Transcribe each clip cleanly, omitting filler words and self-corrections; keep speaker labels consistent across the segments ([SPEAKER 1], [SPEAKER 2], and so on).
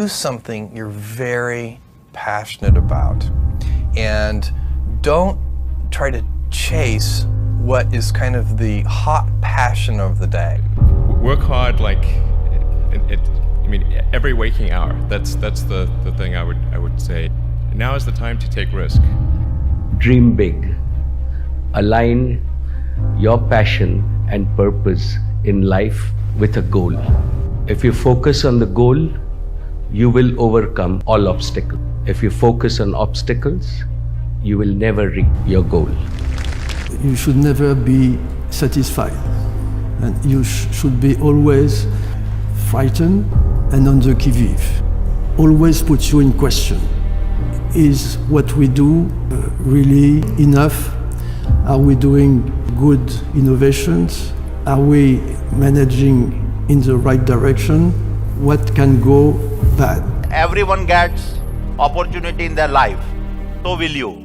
[SPEAKER 1] choose something you're very passionate about, and don't try to chase what is kind of the hot passion of the day.
[SPEAKER 2] Work hard, like every waking hour. That's the thing I would say. Now is the time to take risk.
[SPEAKER 3] Dream big. Align your passion and purpose in life with a goal. If you focus on the goal, you will overcome all obstacles. If you focus on obstacles, you will never reach your goal.
[SPEAKER 4] You should never be satisfied, and you should be always frightened and on the qui-vive. Always put you in question. Is what we do really enough? Are we doing good innovations? Are we managing in the right direction? What can go bad?
[SPEAKER 5] Everyone gets opportunity in their life. So will you.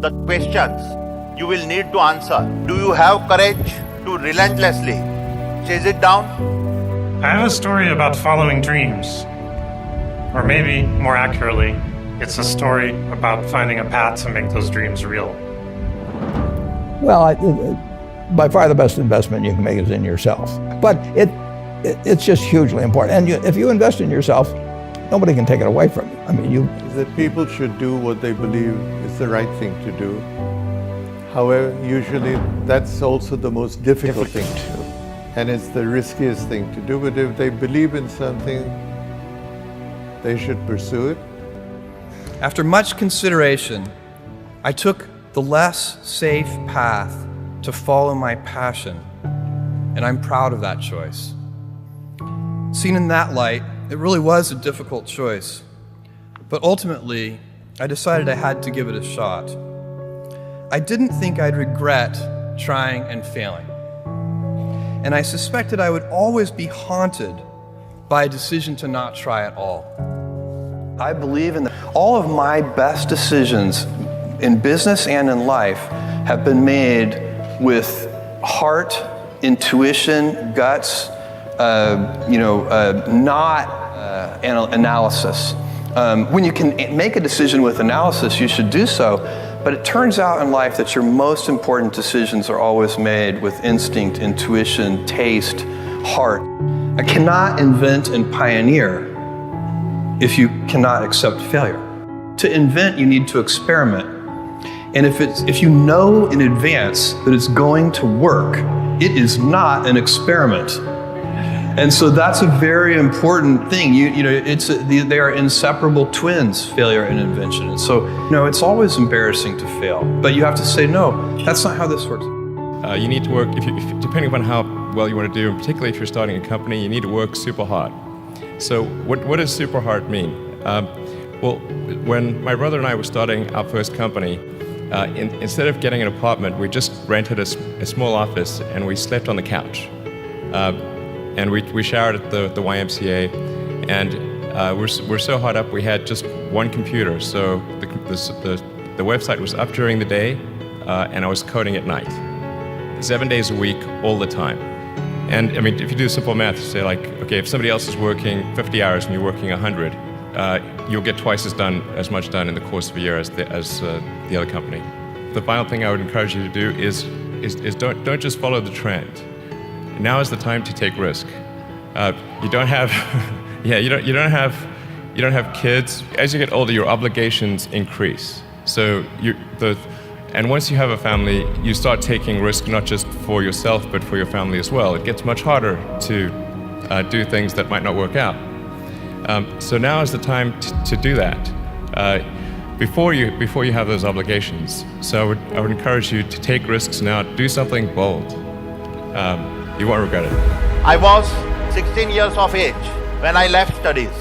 [SPEAKER 5] The questions you will need to answer. Do you have courage to relentlessly chase it down?
[SPEAKER 6] I have a story about following dreams. Or maybe, more accurately, it's a story about finding a path to make those dreams real.
[SPEAKER 7] Well, by far the best investment you can make is in yourself. But it's just hugely important. And if you invest in yourself, nobody can take it away from you. I mean,
[SPEAKER 8] that people should do what they believe is the right thing to do. However, usually that's also the most difficult thing to do. And it's the riskiest thing to do. But if they believe in something, they should pursue it.
[SPEAKER 1] After much consideration, I took the less safe path to follow my passion, and I'm proud of that choice. Seen in that light, it really was a difficult choice, but ultimately, I decided I had to give it a shot. I didn't think I'd regret trying and failing, and I suspected I would always be haunted by a decision to not try at all. I believe in all of my best decisions in business and in life have been made with heart, intuition, guts, not analysis. When you can make a decision with analysis, you should do so. But it turns out in life that your most important decisions are always made with instinct, intuition, taste, heart. I cannot invent and pioneer if you cannot accept failure. To invent, you need to experiment. And if you know in advance that it's going to work, it is not an experiment. And so that's a very important thing. They are inseparable twins, failure and invention. And so, it's always embarrassing to fail, but you have to say, no, that's not how this works.
[SPEAKER 2] You need to work, depending upon how well you want to do, and particularly if you're starting a company, you need to work super hard. So what does super hard mean? Well, when my brother and I were starting our first company, instead of getting an apartment, we just rented a small office and we slept on the couch. And we showered at the YMCA, and we're so hot up we had just one computer. So the website was up during the day, and I was coding at night, 7 days a week, all the time. And I mean, if you do simple math, you say like, okay, if somebody else is working 50 hours and you're working 100, you'll get twice as much done in the course of a year as the other company. The final thing I would encourage you to do is don't just follow the trend. Now is the time to take risk. You don't have, you don't have kids. As you get older, your obligations increase. So and once you have a family, you start taking risk not just for yourself, but for your family as well. It gets much harder to do things that might not work out. So now is the time to do that before you have those obligations. So I would encourage you to take risks now. Do something bold. You won't regret it.
[SPEAKER 5] I was 16 years of age when I left studies.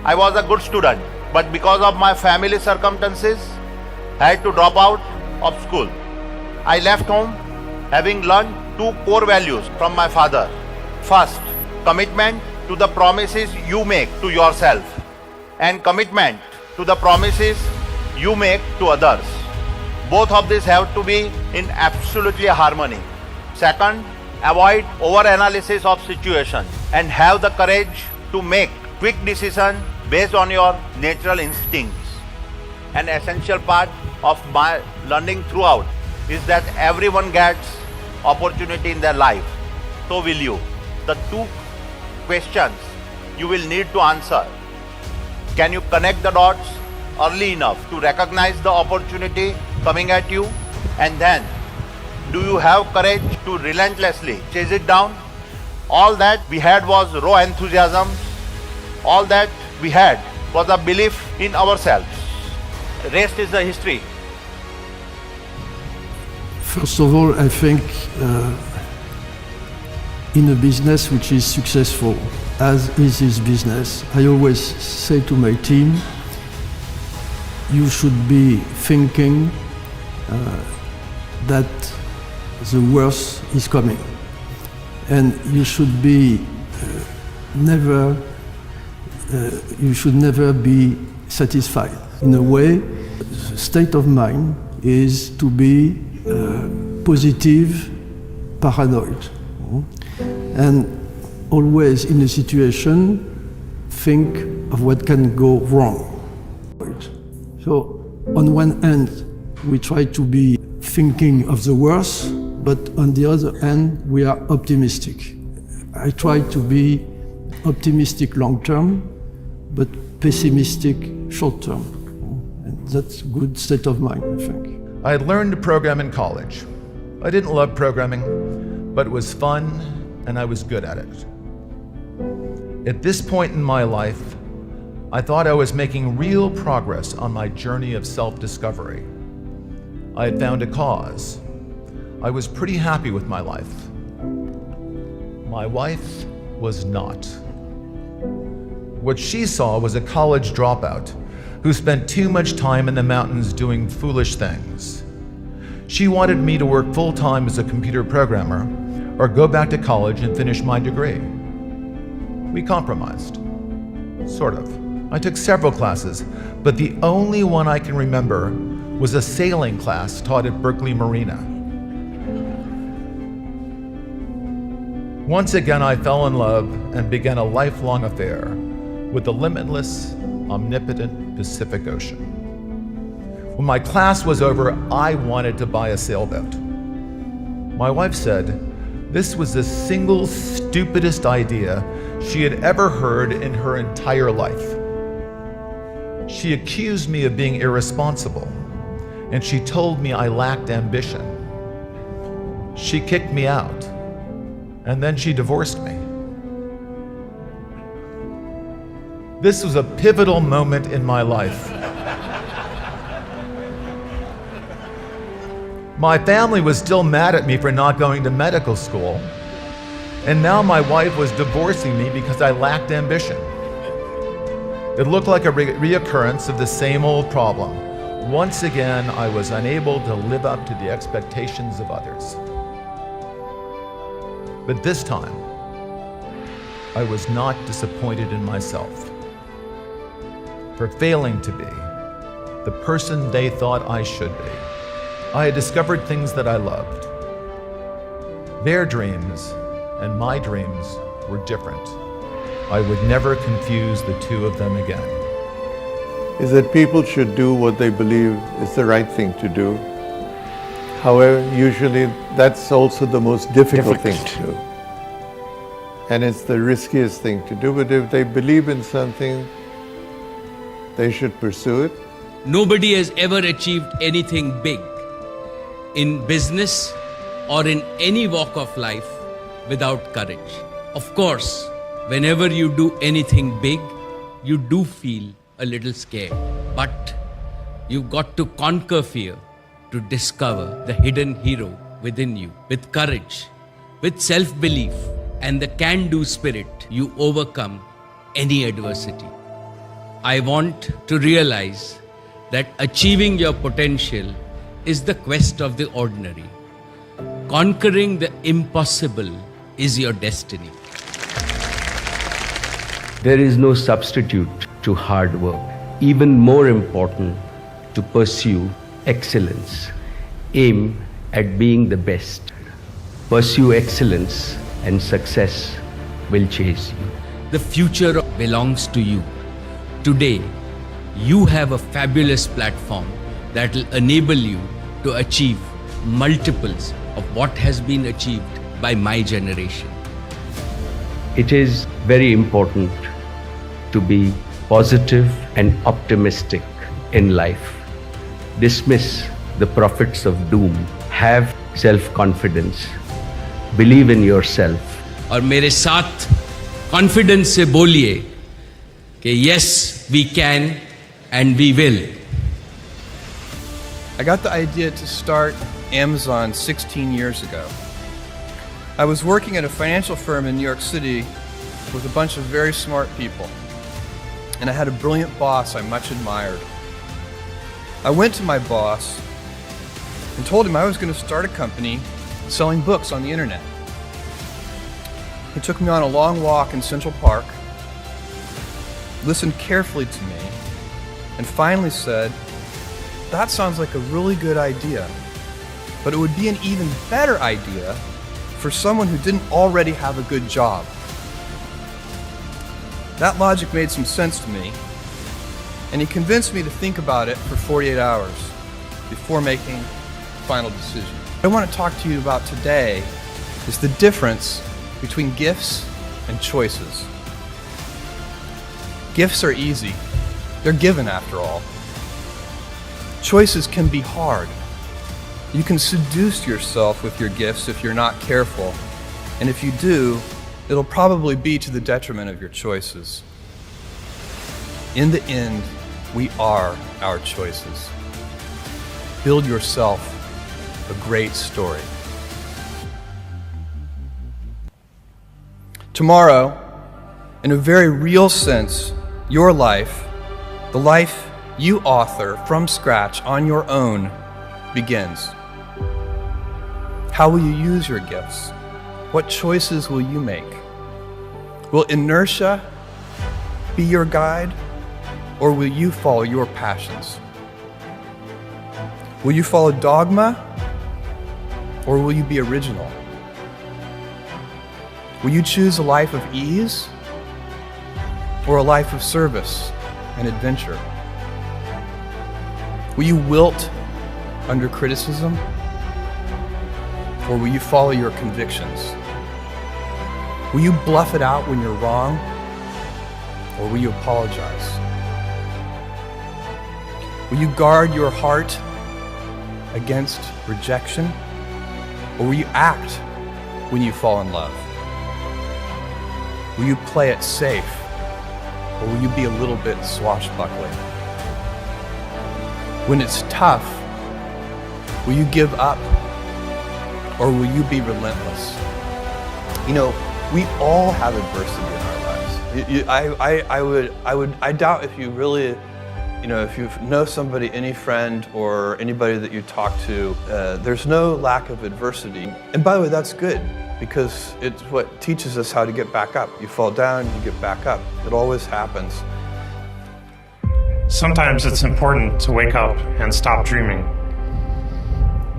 [SPEAKER 5] I was a good student, but because of my family circumstances, I had to drop out of school. I left home having learned 2 core values from my father. First, commitment to the promises you make to yourself, and commitment to the promises you make to others. Both of these have to be in absolutely harmony. Second, avoid over-analysis of situation and have the courage to make quick decisions based on your natural instincts. An essential part of my learning throughout is that everyone gets opportunity in their life. So will you. The two questions you will need to answer. Can you connect the dots early enough to recognize the opportunity coming at you? And then, do you have courage to relentlessly chase it down? All that we had was raw enthusiasm. All that we had was a belief in ourselves. The rest is the history.
[SPEAKER 4] First of all, I think in a business which is successful, as is this business, I always say to my team, you should be thinking that the worst is coming. And you should be you should never be satisfied. In a way, the state of mind is to be positive, paranoid. And always in a situation, think of what can go wrong. So on one hand, we try to be thinking of the worst, but on the other hand, we are optimistic. I try to be optimistic long term, but pessimistic short term. And that's a good state of mind, I think.
[SPEAKER 9] I had learned to program in college. I didn't love programming, but it was fun and I was good at it. At this point in my life, I thought I was making real progress on my journey of self-discovery. I had found a cause. I was pretty happy with my life. My wife was not. What she saw was a college dropout who spent too much time in the mountains doing foolish things. She wanted me to work full-time as a computer programmer or go back to college and finish my degree. We compromised, sort of. I took several classes, but the only one I can remember was a sailing class taught at Berkeley Marina. Once again, I fell in love and began a lifelong affair with the limitless, omnipotent Pacific Ocean. When my class was over, I wanted to buy a sailboat. My wife said this was the single stupidest idea she had ever heard in her entire life. She accused me of being irresponsible, and she told me I lacked ambition. She kicked me out, and then she divorced me. This was a pivotal moment in my life. My family was still mad at me for not going to medical school, and now my wife was divorcing me because I lacked ambition. It looked like a reoccurrence of the same old problem. Once again, I was unable to live up to the expectations of others. But this time, I was not disappointed in myself for failing to be the person they thought I should be. I had discovered things that I loved. Their dreams and my dreams were different. I would never confuse the two of them again.
[SPEAKER 8] Is that people should do what they believe is the right thing to do. However, usually that's also the most difficult thing to do. And it's the riskiest thing to do. But if they believe in something, they should pursue it.
[SPEAKER 10] Nobody has ever achieved anything big in business or in any walk of life without courage. Of course, whenever you do anything big, you do feel a little scared. But you've got to conquer fear to discover the hidden hero within you. With courage, with self-belief, and the can-do spirit, you overcome any adversity. I want to realize that achieving your potential is the quest of the ordinary. Conquering the impossible is your destiny.
[SPEAKER 3] There is no substitute to hard work. Even more important, to pursue excellence. Aim at being the best. Pursue excellence and success will chase you.
[SPEAKER 10] The future belongs to you. today, you have a fabulous platform that will enable you to achieve multiples of what has been achieved by my generation.
[SPEAKER 3] It is very important to be positive and optimistic in life. Dismiss the prophets of doom. Have self-confidence. Believe in yourself.
[SPEAKER 10] और मेरे साथ confidence से बोलिए कि yes, we can and we will.
[SPEAKER 1] I got the idea to start Amazon 16 years ago. I was working at a financial firm in New York City with a bunch of very smart people, and I had a brilliant boss I much admired. I went to my boss and told him I was going to start a company selling books on the internet. He took me on a long walk in Central Park, listened carefully to me, and finally said, "That sounds like a really good idea, but it would be an even better idea for someone who didn't already have a good job." That logic made some sense to me, and he convinced me to think about it for 48 hours before making the final decision. What I want to talk to you about today is the difference between gifts and choices. Gifts are easy. They're given after all. Choices can be hard. You can seduce yourself with your gifts if you're not careful, and if you do, it'll probably be to the detriment of your choices. In the end, we are our choices. Build yourself a great story. Tomorrow, in a very real sense, your life, the life you author from scratch on your own, begins. How will you use your gifts? What choices will you make? Will inertia be your guide, or will you follow your passions? Will you follow dogma, or will you be original? Will you choose a life of ease, or a life of service and adventure? Will you wilt under criticism, or will you follow your convictions? Will you bluff it out when you're wrong, or will you apologize? Will you guard your heart against rejection, or will you act when you fall in love? Will you play it safe, or will you be a little bit swashbuckling? When it's tough, will you give up, or will you be relentless? You know, we all have adversity in our lives. I doubt if you really, if you know somebody, any friend or anybody that you talk to, there's no lack of adversity. And by the way, that's good, because it's what teaches us how to get back up. You fall down, you get back up. It always happens.
[SPEAKER 6] Sometimes it's important to wake up and stop dreaming.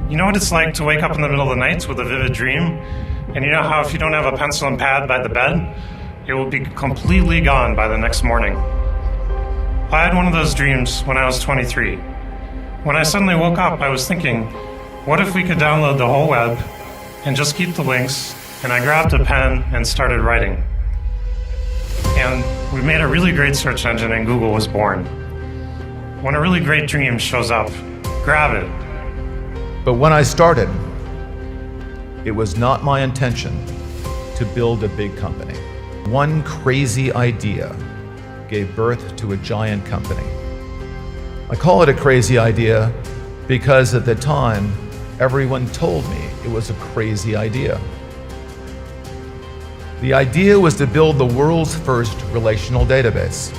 [SPEAKER 6] You know what it's like to wake up in the middle of the night with a vivid dream? And you know how if you don't have a pencil and pad by the bed, it will be completely gone by the next morning. I had one of those dreams when I was 23. When I suddenly woke up, I was thinking, what if we could download the whole web and just keep the links? And I grabbed a pen and started writing. And we made a really great search engine, and Google was born. When a really great dream shows up, grab it.
[SPEAKER 9] But when I started, it was not my intention to build a big company. One crazy idea gave birth to a giant company. I call it a crazy idea because at the time, everyone told me it was a crazy idea. The idea was to build the world's first relational database.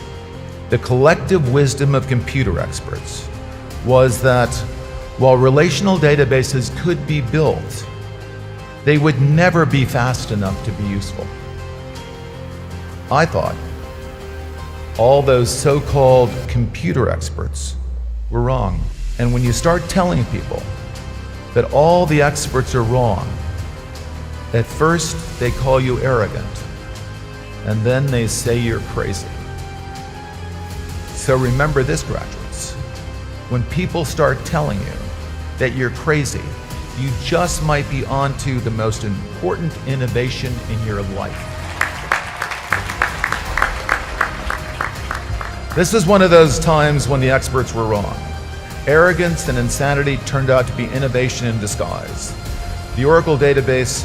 [SPEAKER 9] The collective wisdom of computer experts was that while relational databases could be built, they would never be fast enough to be useful. I thought all those so-called computer experts were wrong. And when you start telling people that all the experts are wrong, at first they call you arrogant, and then they say you're crazy. So remember this, graduates. When people start telling you that you're crazy, you just might be onto the most important innovation in your life. This is one of those times when the experts were wrong. Arrogance and insanity turned out to be innovation in disguise. The Oracle database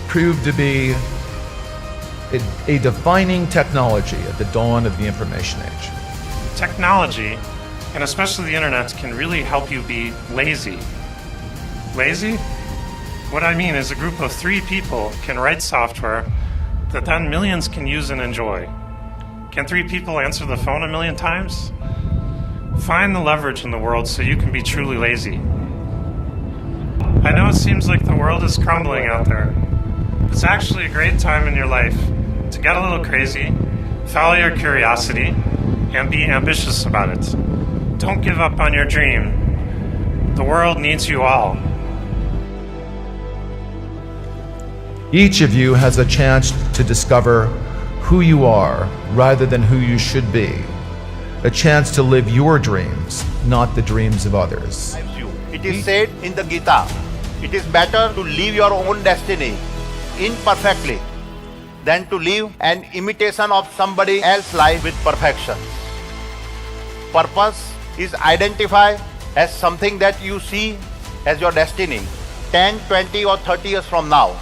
[SPEAKER 9] proved to be a defining technology at the dawn of the information age.
[SPEAKER 6] Technology, and especially the internet, can really help you be lazy. Lazy? What I mean is a group of 3 people can write software that then millions can use and enjoy. Can 3 people answer the phone 1 million times? Find the leverage in the world so you can be truly lazy. I know it seems like the world is crumbling out there. It's actually a great time in your life to get a little crazy, follow your curiosity, and be ambitious about it. Don't give up on your dream. The world needs you all.
[SPEAKER 9] Each of you has a chance to discover who you are rather than who you should be. A chance to live your dreams, not the dreams of others.
[SPEAKER 5] It is said in the Gita, it is better to live your own destiny imperfectly than to live an imitation of somebody else's life with perfection. Purpose is identified as something that you see as your destiny 10, 20 or 30 years from now.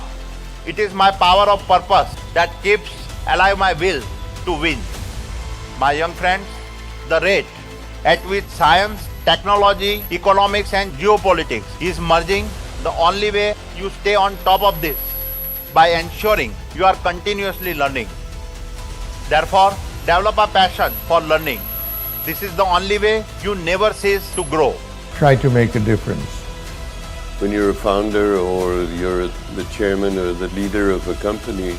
[SPEAKER 5] It is my power of purpose that keeps alive my will to win. My young friends, the rate at which science, technology, economics and geopolitics is merging, the only way you stay on top of this by ensuring you are continuously learning. Therefore, develop a passion for learning. This is the only way you never cease to grow.
[SPEAKER 8] Try to make a difference.
[SPEAKER 11] When you're a founder or you're the chairman or the leader of a company,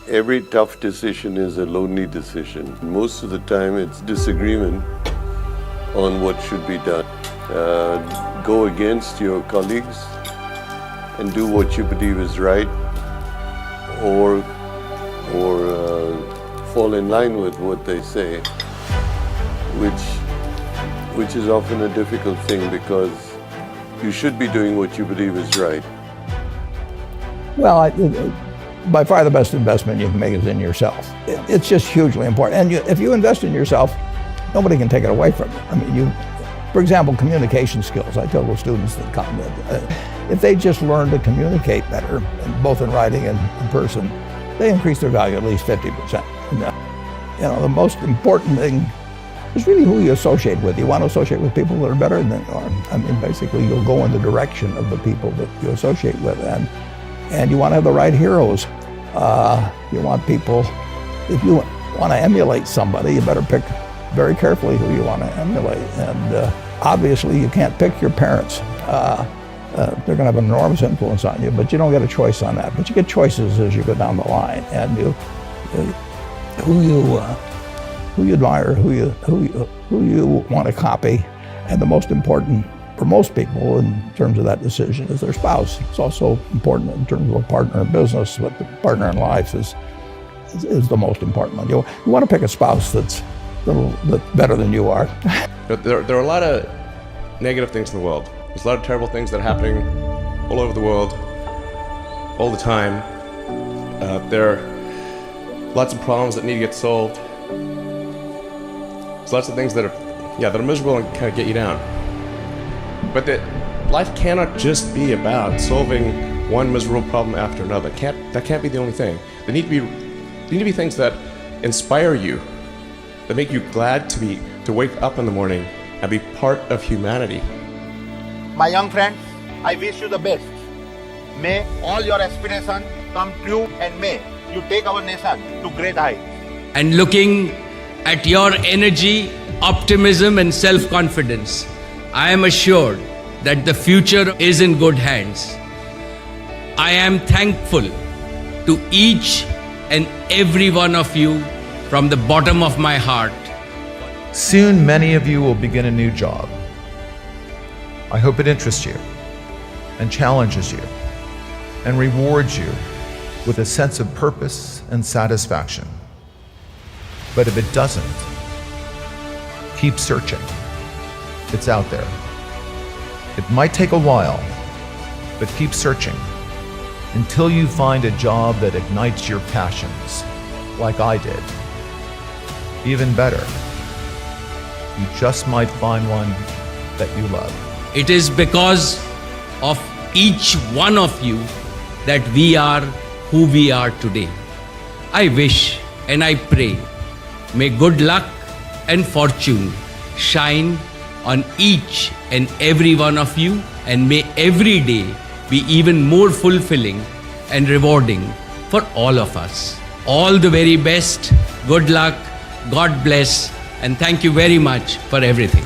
[SPEAKER 11] every tough decision is a lonely decision. Most of the time it's disagreement on what should be done. Go against your colleagues and do what you believe is right, or fall in line with what they say, which is often a difficult thing because you should be doing what you believe is right.
[SPEAKER 7] Well, by far the best investment you can make is in yourself. It's just hugely important. And if you invest in yourself, nobody can take it away from you. I mean, for example, communication skills. I tell the students that come, if they just learn to communicate better, both in writing and in person, they increase their value at least 50%. You know, the most important thing is really who you associate with. You want to associate with people that are better than you are. I mean, basically, you'll go in the direction of the people that you associate with, and you want to have the right heroes. You want people, if you want to emulate somebody, you better pick very carefully who you want to emulate. And obviously, you can't pick your parents. They're going to have an enormous influence on you, but you don't get a choice on that. But you get choices as you go down the line, and who you admire, who you want to copy, and the most important for most people in terms of that decision is their spouse. It's also important in terms of a partner in business, but the partner in life is the most important one. You want to pick a spouse that's a little bit better than you are.
[SPEAKER 2] There are a lot of negative things in the world. There's a lot of terrible things that are happening all over the world, all the time. There are lots of problems that need to get solved. There's lots of things that are miserable and kind of get you down. But life cannot just be about solving one miserable problem after another. That can't be the only thing. There need to be things that inspire you, that make you glad to wake up in the morning and be part of humanity.
[SPEAKER 5] My young friends, I wish you the best. May all your aspirations come true, and may you take our nation to great heights.
[SPEAKER 10] And looking at your energy, optimism and self-confidence, I am assured that the future is in good hands. I am thankful to each and every one of you from the bottom of my heart.
[SPEAKER 9] Soon, many of you will begin a new job. I hope it interests you and challenges you and rewards you with a sense of purpose and satisfaction. But if it doesn't, keep searching. It's out there. It might take a while, but keep searching until you find a job that ignites your passions, like I did. Even better, you just might find one that you love.
[SPEAKER 10] It is because of each one of you that we are who we are today. I wish and I pray, may good luck and fortune shine on each and every one of you, and may every day be even more fulfilling and rewarding for all of us. All the very best, good luck, God bless, and thank you very much for everything.